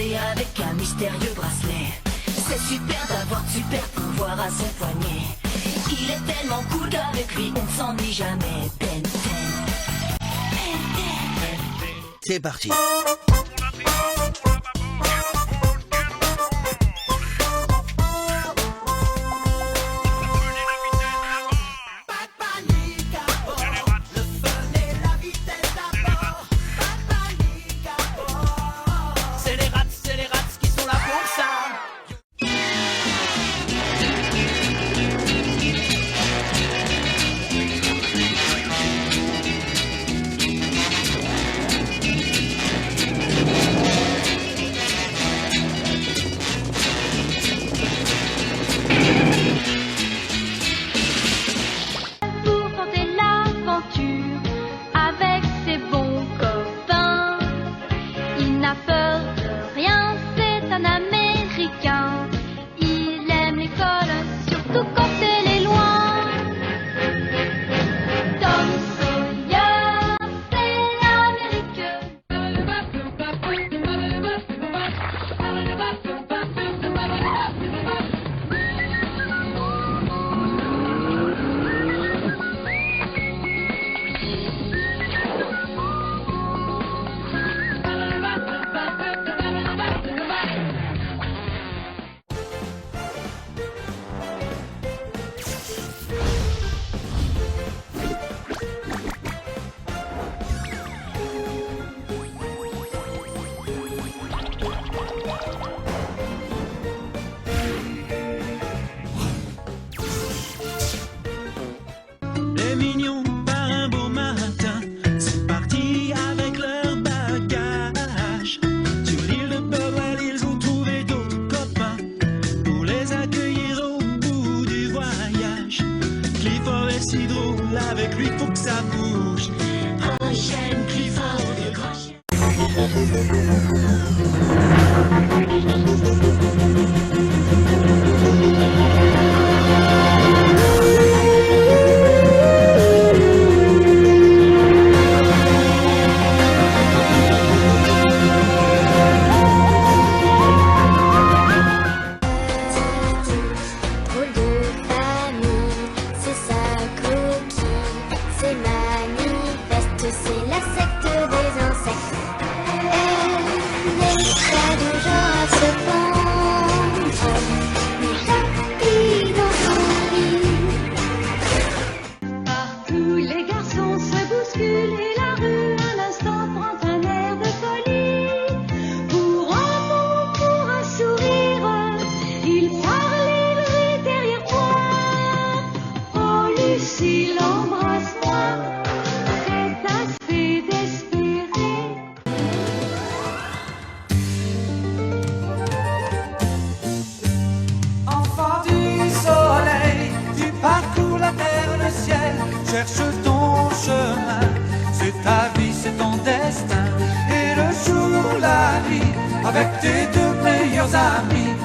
danser avec un mystérieux bracelet. C'est super d'avoir de super pouvoir à son poignet. Il est tellement cool qu'avec lui on ne s'ennuie jamais. Ben 10. C'est parti. Si drôle, avec lui faut que ça bouge. Un chêne Clifford, le grand chien. C'est la secte des insectes. Elle n'est pas du genre à se pendre, mais tapis dans son lit. Partout les garçons se bousculent et la rue un instant prend un air de folie. Pour un mot, pour un sourire, il parle, il rit derrière toi. Oh Lucie, l'embrasse-moi. Cherche ton chemin, c'est ta vie, c'est ton destin. Et le jour, la nuit, avec tes deux meilleurs amis.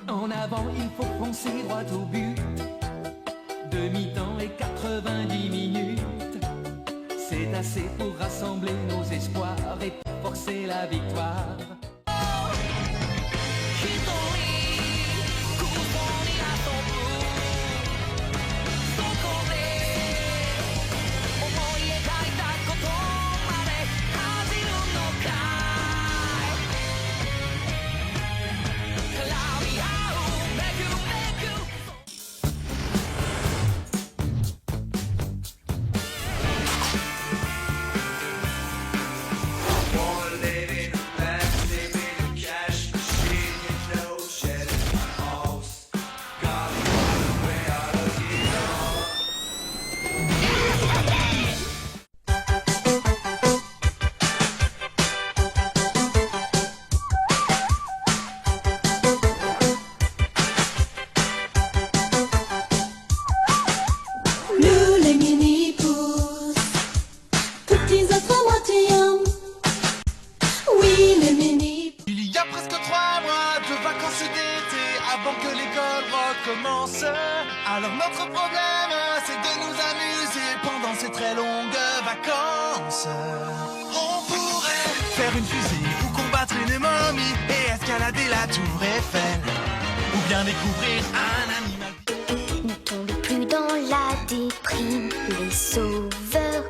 En avant, il faut foncer droit au but. Demi-temps et 90 minutes. C'est assez pour rassembler nos espoirs et forcer la victoire. Il y a presque 3 mois de vacances d'été avant que l'école recommence. Alors notre problème, c'est de nous amuser pendant ces très longues vacances. On pourrait faire une fusée ou combattre une momie et escalader la tour Eiffel, ou bien découvrir un animal. Ne tombez plus dans la déprime, les sauveurs,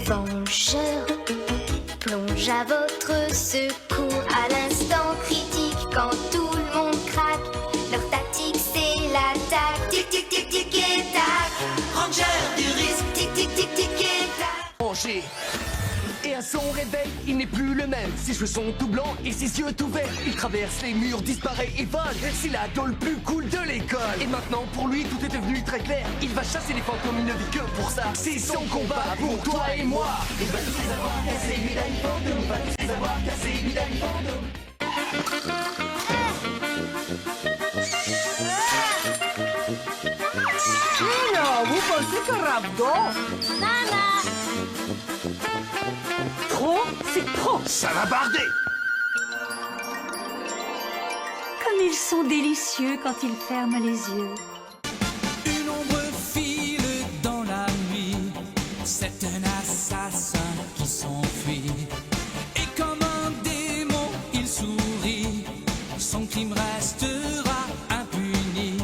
vengeurs plongent à votre secours à l'instant critique quand tout le monde craque. Leur tactique c'est l'attaque. Tic tic tic tic et tac. Ranger du risque. Tic tic tic tic et tac. Manger. Et à son réveil, il n'est plus le même. Ses cheveux sont tout blancs et ses yeux tout verts. Il traverse les murs, disparaît et vole. C'est l'ado le plus cool de l'école. Et maintenant, pour lui, tout est devenu très clair. Il va chasser les fantômes, il ne vit que pour ça. C'est son combat pour toi et moi. Il va tous les avoir cassés, médaille fantôme. Il va tous les avoir cassés, médaille fantôme. Non, vous pensez que Rabdo? Trop, c'est trop. Ça va barder. Comme ils sont délicieux quand ils ferment les yeux. Une ombre file dans la nuit, c'est un assassin qui s'enfuit. Et comme un démon, il sourit, son crime restera impuni.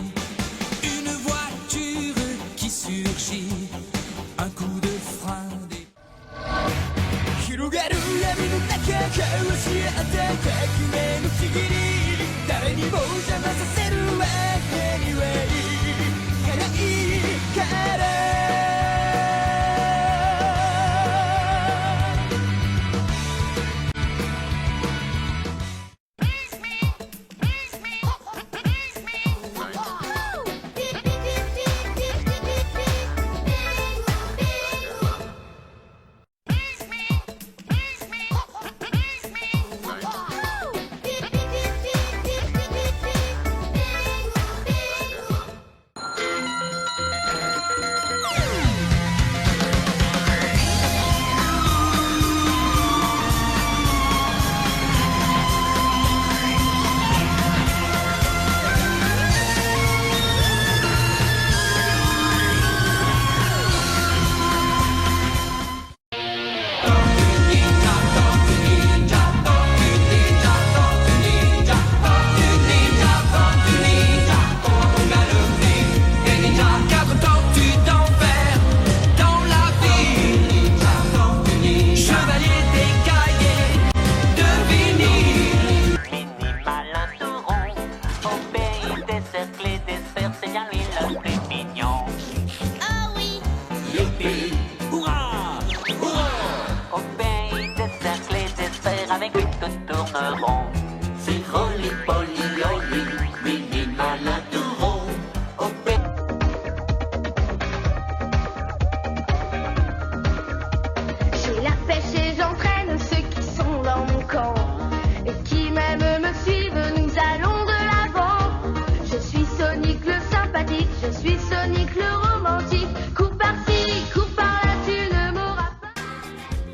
Une voiture qui surgit, un coup de frein. 広がる闇の中交わし合って革命のちぎり誰にも邪魔させるわけにはいかないからJ'ai la pêche et j'entraîne ceux qui sont dans mon camp et qui même me suivent, nous allons de l'avant. Je suis Sonic le sympathique, je suis Sonic le romantique. Coup par-ci, coup par-là, tu ne m'auras pas.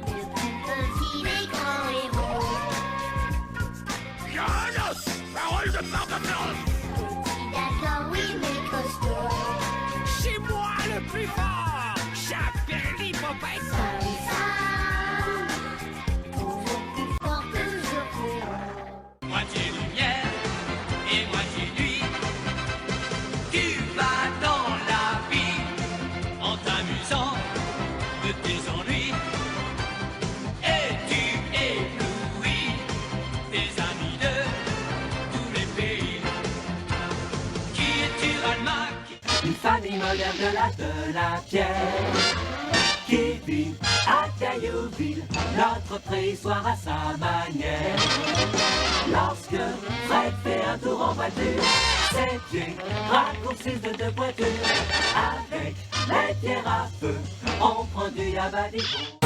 Le plus petit des grands héros. Parole de Barbados. Petit d'accord, oui, mais costaud. C'est moi le plus fort. J'appelle l'hippopète. Toujours plus fort, toujours plus haut. Moitié lumière et moitié nuit. Tu vas dans la vie en t'amusant de tes ennuis. Et tu éblouis tes amis de tous les pays. Qui es-tu, Ralmac? Une famille moderne de la pierre qui vit à Caillouville, notre préhistoire à sa manière. Lorsque Fred fait un tour en voiture, ses pieds raccourcissent de 2 pointures. Avec les pierres à feu, on prend du yabadi. 「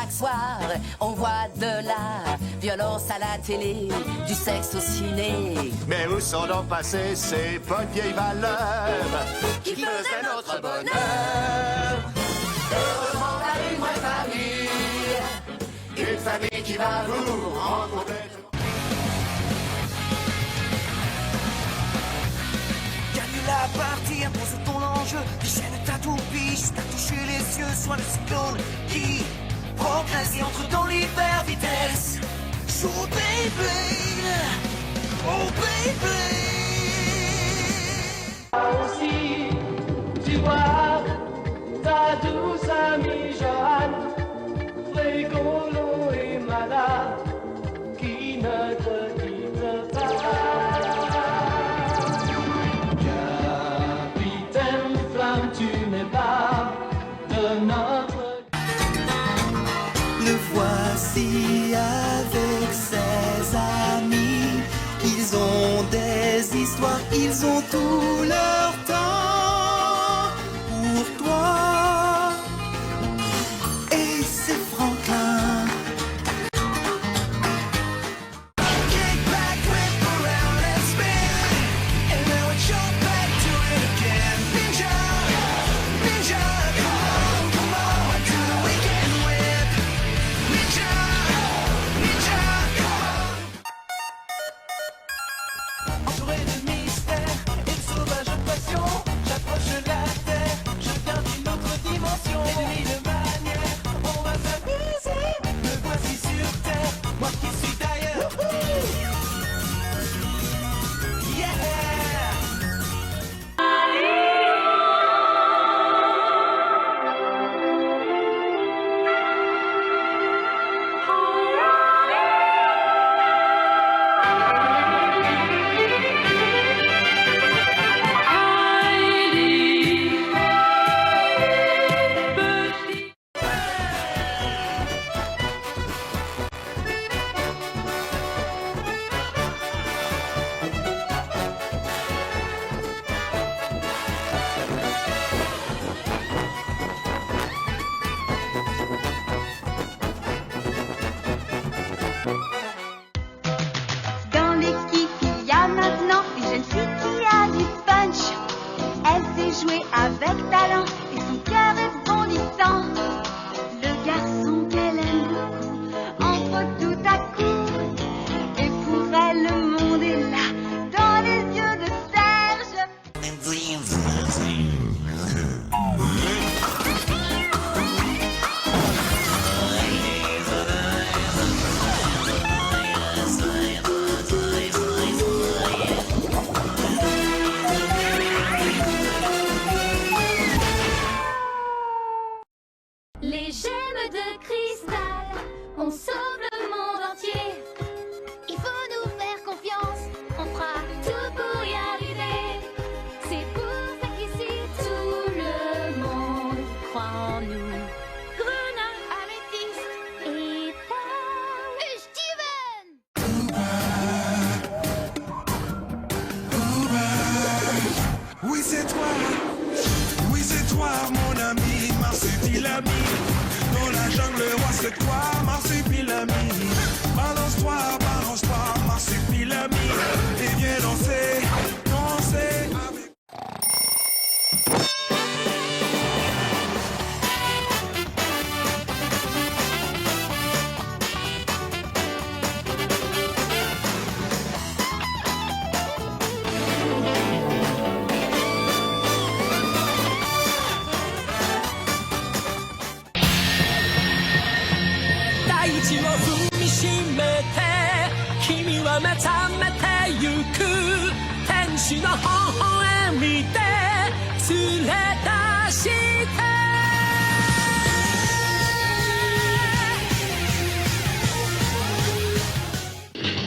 chaque soir, on voit de la violence à la télé, du sexe au ciné. Mais où sont donc passées ces bonnes vieilles valeurs qui faisaient notre bonheur? Heureusement, t'as une vraie famille, une famille qui va vous rendre complètement. Gagne la partie, impose ton enjeu, déchaîne ta toupie, jusqu'à toucher les cieux, soit le cyclone qui progresse et entre dans l'hyper vitesse. So baby, oh baby. Aussi, tu vois ta douce amie Joanne, rigolo et malade, qui ne te quitte pas. Capitaine Flamme, tu n'es pas de notre. Le voici avec ses amis. Ils ont des histoires, ils ont tout leur temps pour toi. Et c'est Franklin. Kick back, whip around and spin, and then we jump back to it again. Ninja, ninja, come on, what do we get with? Ninja, ninja, entouré de mystère et de sauvages passions, j'approche la terre, je viens d'une autre dimension. Et de mille manières, on va s'amuser. Me voici sur terre, moi qui suis d'ailleurs. Yeah! Dans l'équipe, il y a maintenant une jeune fille qui a du punch. Elle sait jouer avec talent et son cœur est bondissant. Le garçon qu'elle aime beaucoup entre tout à coup. Et pour elle, le monde est là, dans les yeux de Serge. Les gemmes de cristal, on sauve le monde entier. Il faut nous faire confiance, On fera tout pour y arriver. C'est pour ça qu'ici tout le monde croit en nous. Bruna, Améthyste et Paul. et Steven. Oui c'est toi mon ami, marsupilami. Dans la jungle, roi c'est toi, marsupilami. Balance-toi, marsupilami. Et viens danser, danser avec.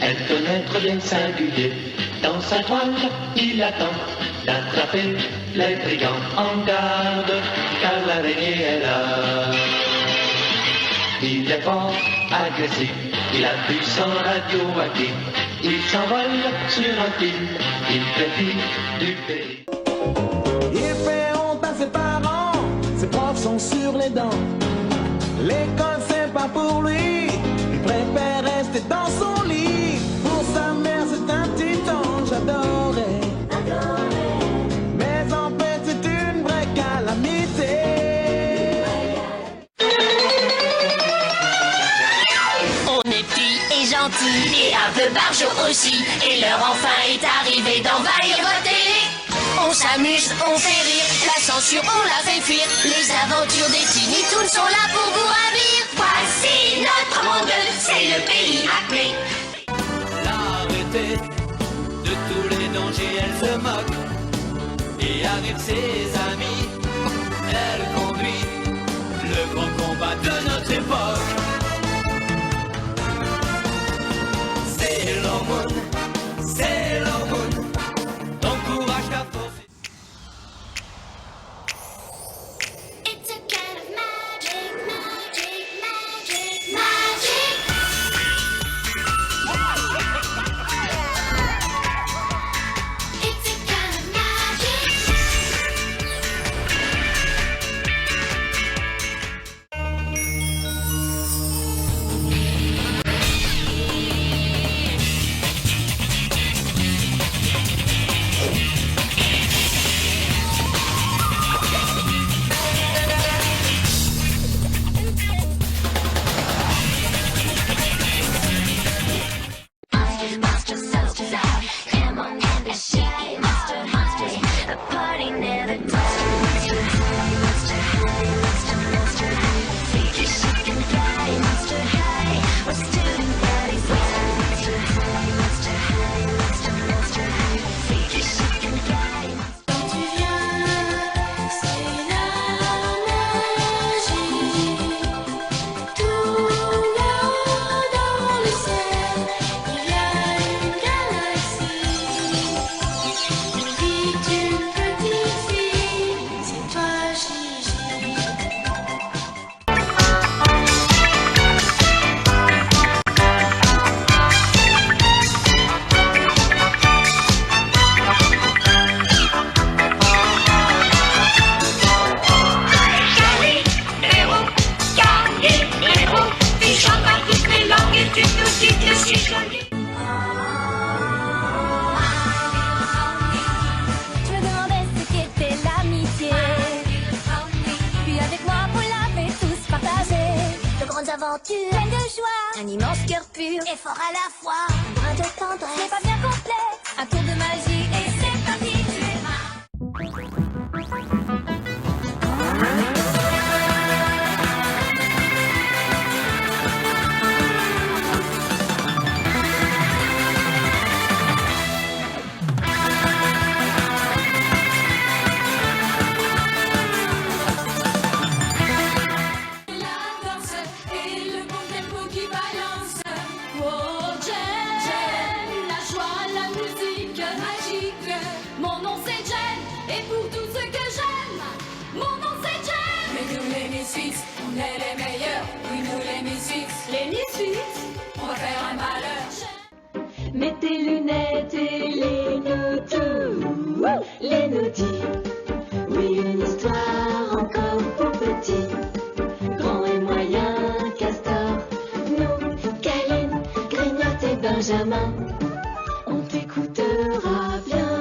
Un fenêtre bien singulier, dans sa toile, il attend d'attraper les brigands en garde, car l'araignée est là. Il est fort, agressif, il a du sang radioactif, il s'envole sur un fil, il préfie du péril. Il fait honte à ses parents, ses profs sont sur les dents. L'école c'est pas et gentils, et un peu barjots aussi. Et l'heure enfin est arrivée d'envahir votre télé. On s'amuse, on fait rire, la censure on la fait fuir. Les aventures des Tiny Toons sont là pour vous ravir. Voici notre monde, c'est le pays appelé. L'arrêter de tous les dangers, elle se moque. Et avec ses amis, elle conduit le grand combat de notre époque. C'est l'hormone, c'est l'hormone, ton courage t'a forcé. It's a kind of magic, magic, magic, magic. It's a kind of magic. Monster, so sad. Come on and be shaky, monster, monster. The party never dies. Monster high, monster high, monster, monster high. Freaky, chic and fly, monster high. We're student bodies, monster high, monster high, monster, monster high. Freaky, chic and fly. Quand tu viens, c'est la magie. Tout là dans le ciel, il y a une galaxie. Une vie d'une petite fille, c'est toi Gigi. Héros, guerrier, héros. Tu chantes par toutes les langues et tu nous dis que c'est joli. Je me demandais ce qu'était l'amitié. Puis avec moi, vous l'avez tous partagé. De grandes aventures, pleines de joie. Un immense cœur pur et fort à la fois. Un brin de tendresse, c'est pas bien complet. Un tour de magie et c'est parti, tu es ma. La danse et le bon tempo qui balance. Oh, Jen, la joie, la musique magique. Mon nom c'est Jen, et pour tout ce que j'aime, mon nom c'est Jen. Mais nous les Misfits, on est les meilleurs. Oui, nous les Misfits, les Misfits, on va faire un malheur. Mets tes lunettes et les nous les naughty. Oui, une histoire encore pour petits, grand et moyen, castor, nous, Caline, Grignotte et Benjamin. On t'écoutera bien.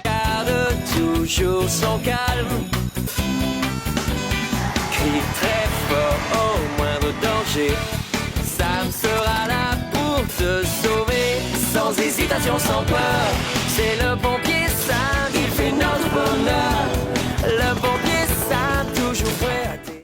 Garde toujours son calme, crie très fort au moindre danger. Sam sera là pour te sauver, sans hésitation, sans peur. C'est le pompier Sam, il fait notre bonheur. Le pompier Sam, toujours prêt à t'aider.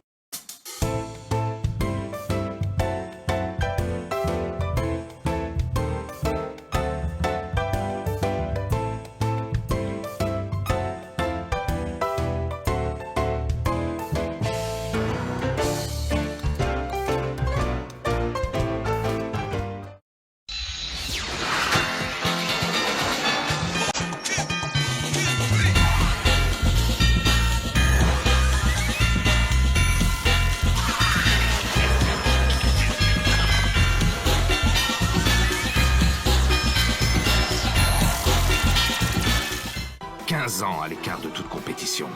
15 ans à l'écart de toute compétition.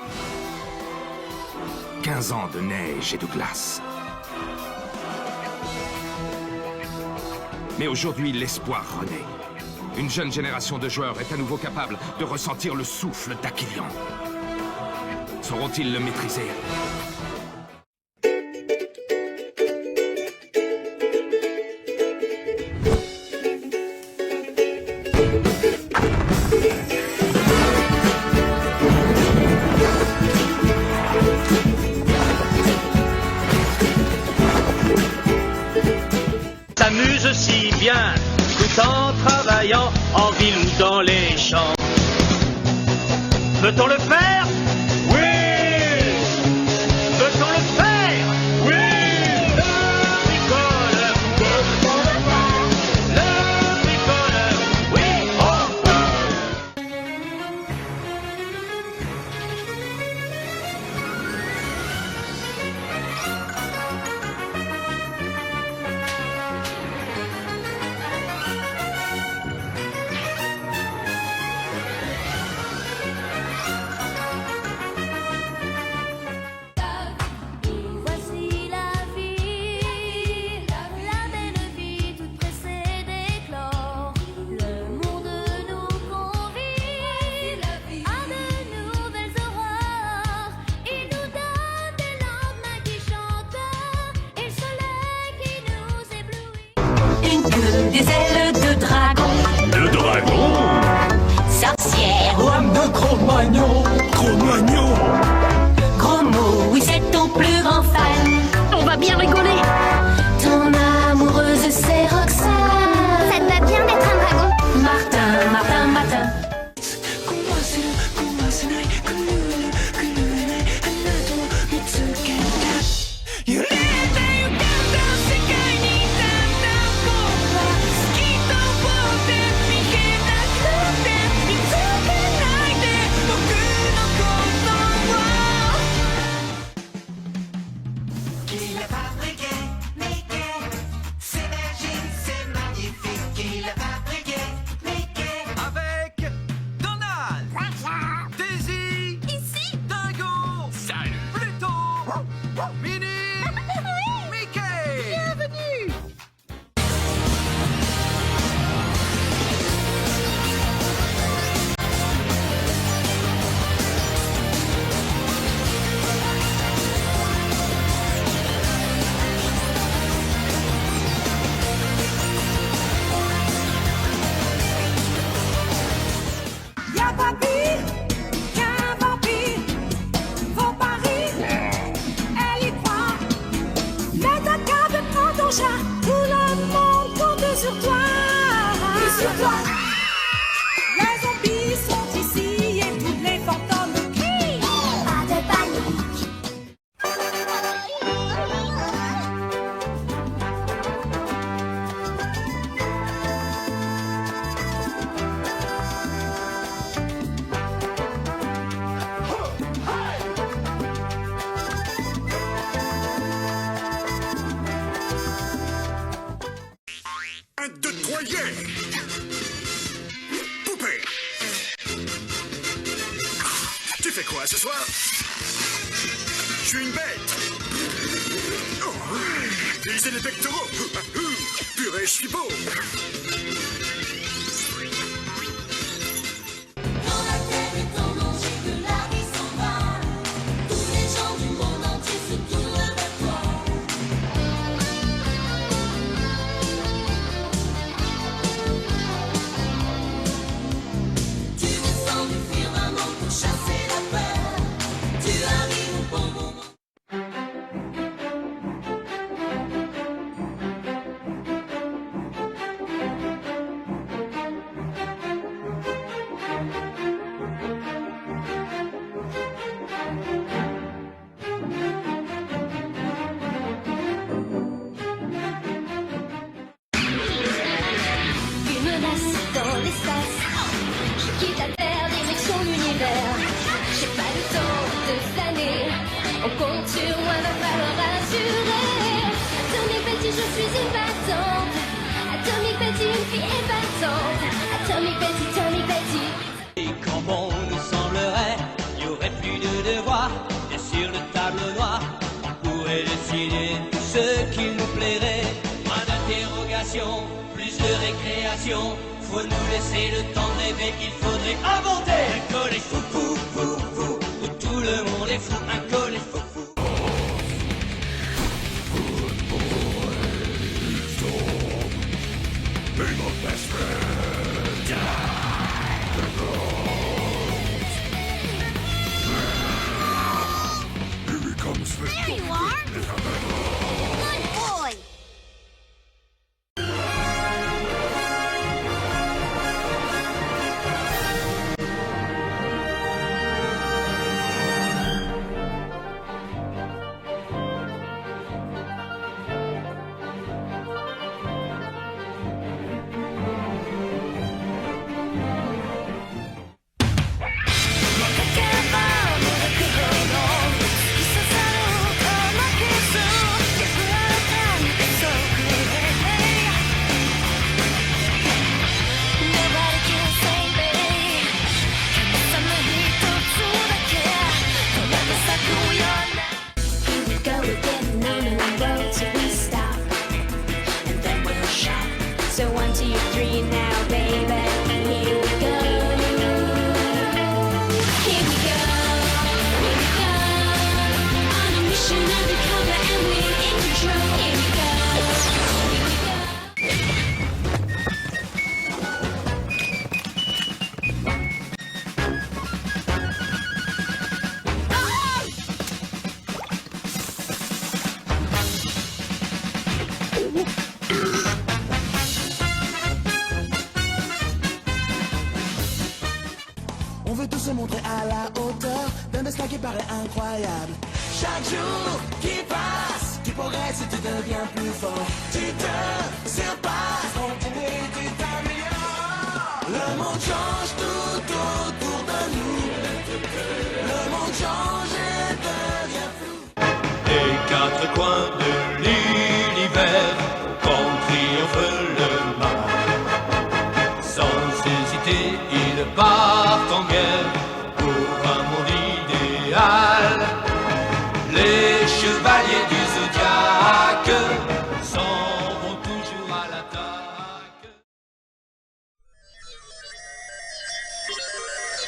15 ans de neige et de glace. Mais aujourd'hui, l'espoir renaît. Une jeune génération de joueurs est à nouveau capable de ressentir le souffle d'Aquilian. Sauront-ils le maîtriser ? S'amuse si bien, tout en travaillant en ville ou dans les champs. Peut-on le faire? Oui! Peut-on le faire? Oui! Le bricoleur, peut-on le faire? Le bricoleur, oui! Oh! Voici la vie, la belle vie toute pressée d'éclore. Le monde nous convie à de nouvelles aurores. Il nous donne des lendemains qui chantent et le soleil qui nous éblouit. Une queue, des ailes de dragon, Le dragon. sorcière, Lame de Cro-Magnon. Cro-Magnon. gros mot, oui c'est ton plus grand fan. On va bien rigoler. Ton amoureuse c'est Roxane. Ça te va bien d'être un dragon. Martin, Martin, Martin. Qui l'a fabriqué, Mickey? C'est magique, c'est magnifique. Qui l'a fabriqué, Mickey? Avec Donald, Daisy, Ici. Dingo, Salut. Pluto, Minnie, Mickey. Bienvenue. Y'a pas pire qu'un vampire. Faut pas rire, elle y croit. Mais ta carte prend ton chat. Tout le monde compte sur toi. Sur toi. Les zombies sont ici et toutes les fantômes crient. Pas de panique. Un, deux, trois, yeah. Poupée. Tu fais quoi ce soir? Je suis une bête. Oh, utiliser les pectoraux. Purée, je suis beau. Quand la terre est en danger, que la vie s'en va, tous les gens du monde entier se tournent vers toi. Tu descends du firmament pour chasser la peur. Tu arrives au bon moment. Une menace dans l'espace. Je quitte la Terre, direction l'univers. J'ai pas le temps de flâner. On compte sur moi, va falloir rassurer. Atomic Betty, je suis épatante. Atomic Betty, une fille épatante. Atomic Betty, Atomic Betty. Et comment nous en solution. Faut nous laisser le temps de rêver, il faudrait inventer un collet fou, fou, fou, fou, où tout le monde est fou, un collet fou, fou. There you are! Good boy! So 1, 2, 3 now, baby. Here we go. Here we go. Here we go. On a mission undercover and we're in control. Here we go. Here we go. On veut tous se montrer à la hauteur d'un destin qui paraît incroyable. Chaque jour qui passe, tu progresses et tu deviens plus fort. Tu te surpasses, continue, tu t'améliores. Le monde change tout autour de nous. Le monde change et devient flou. Les quatre coins de l'univers, quand triomphe le mal. Sans hésiter, ils partent en guerre pour un monde idéal. Les chevaliers du zodiaque s'en vont toujours à l'attaque.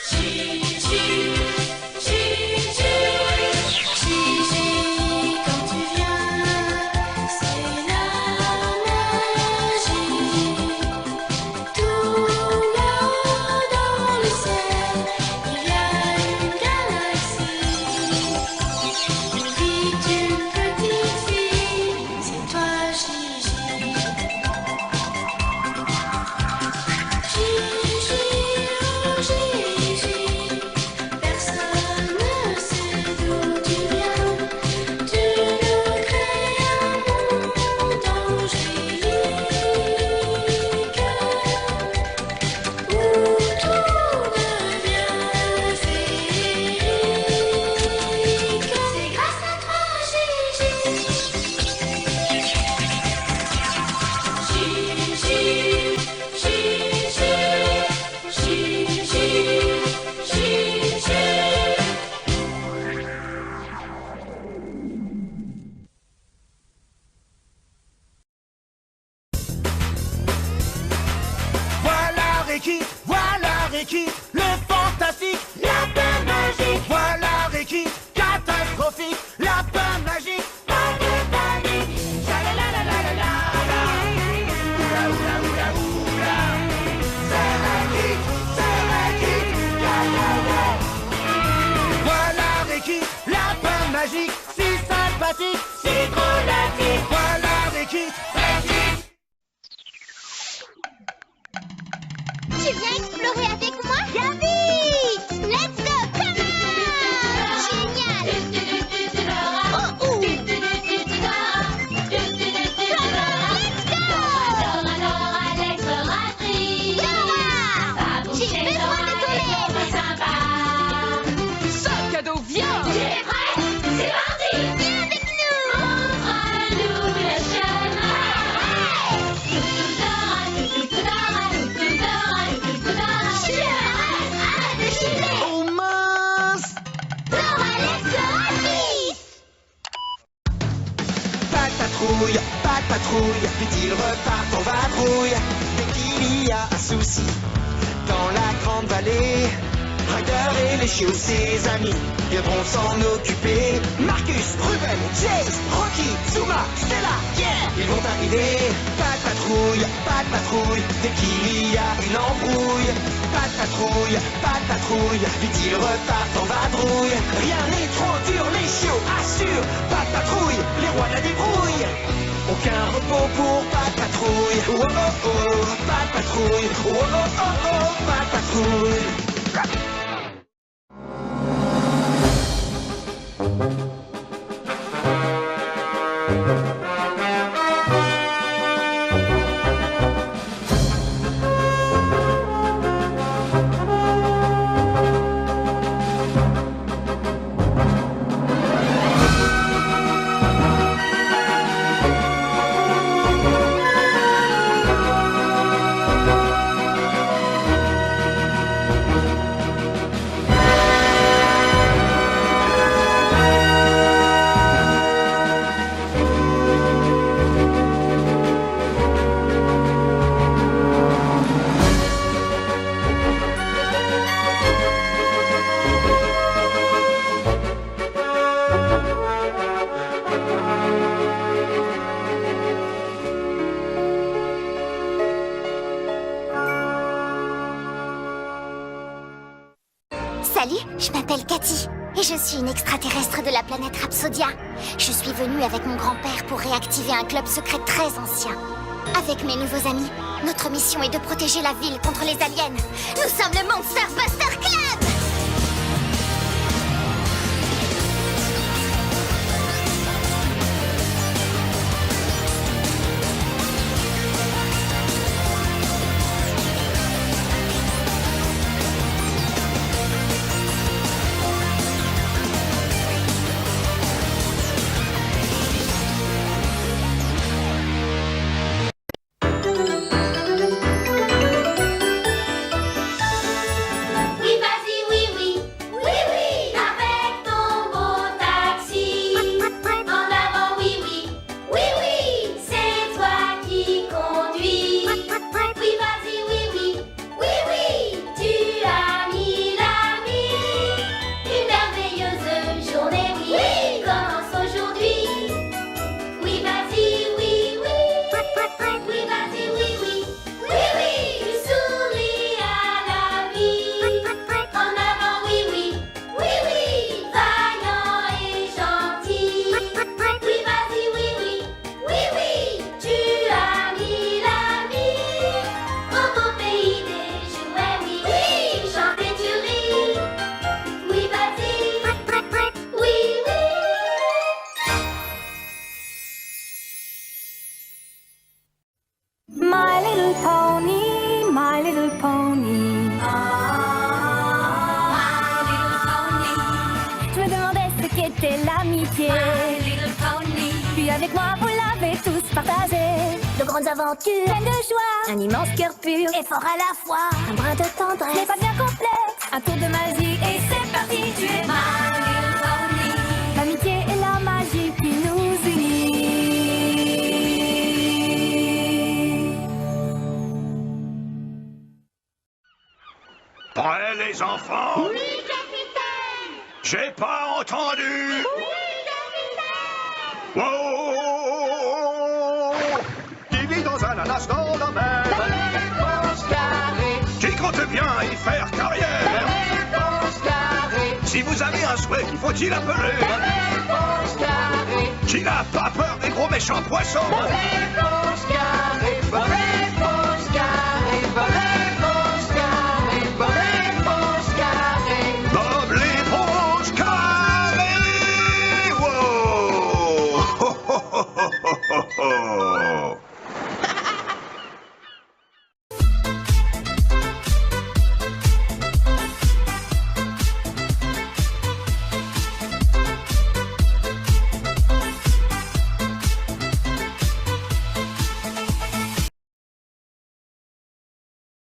Gigi, quand tu viens, c'est la magie. Tout là-haut dans le ciel, il y a une galaxie. Une vie d'une petite fille, c'est toi, Gigi. Gigi, personne ne sait d'où tu viens. Tu nous crées un monde angélique où tout devient féerique. C'est grâce à toi, Gigi. Voilà Ricky, le fantastique, la peur magique. Voilà Ricky, catastrophique, la peur magique. Pas de panique. Cha-la-la-la-la-la-la. Oula, oula, oula, oula. C'est Ricky, ya, ya, ya. Voilà Ricky, la peur magique, si sympathique, si drôlatique. Voilà Ricky, Ricky. Tu viens explorer avec moi? Viens vite! Let's go! Come on! Génial! Oh, ouh! Let's go! Dora, l'exploratrice. Dora! J'ai besoin de ton aide! Sympa! Sac à dos, viens! Tu es prêt? C'est parti! Viens avec nous! Montre-nous le chemin! Oh mince! Dora l'exploratrice! Pas de patrouille, vite ils repartent en vadrouille. Dès qu'ils qu'il y a un souci dans la grande vallée. Ryder et les chiots, ses amis, viendront s'en occuper. Marcus, Ruben, Chase, Rocky, Zuma, Stella, yeah, ils vont arriver. Pas de patrouille, dès qu'il y a une embrouille. Pas de patrouille, vite ils repartent en vadrouille. Rien n'est trop dur, les chiots assurent. Pas de patrouille, les rois de la débrouille. Aucun repos pour pas de patrouille. Oh oh oh, pas de patrouille. Oh oh oh oh, pas de patrouille. Salut, je m'appelle Cathy et je suis une extraterrestre de la planète Rhapsodia. Je suis venue avec mon grand-père pour réactiver un club secret très ancien. Avec mes nouveaux amis, notre mission est de protéger la ville contre les aliens. Nous sommes le Monster Buster Club! Puis avec moi, vous l'avez tous partagé. De grandes aventures, pleines de joie, un immense cœur pur et fort à la fois. Un brin de tendresse, n'est pas bien complexe, un tour de magie et c'est parti. Tu es My Little Pony. L'amitié et la magie qui nous unit. Prêts les enfants? Oui, capitaine! J'ai pas entendu! Oui, capitaine! Wow! Qui vit dans un ananas dans la mer? Réponse carrée! Qui compte bien y faire carrière? Réponse carrée! Si vous avez un souhait, qu'il faut-il appeler? Réponse carrée! Qui n'a pas peur des gros méchants poissons? Réponse carrée!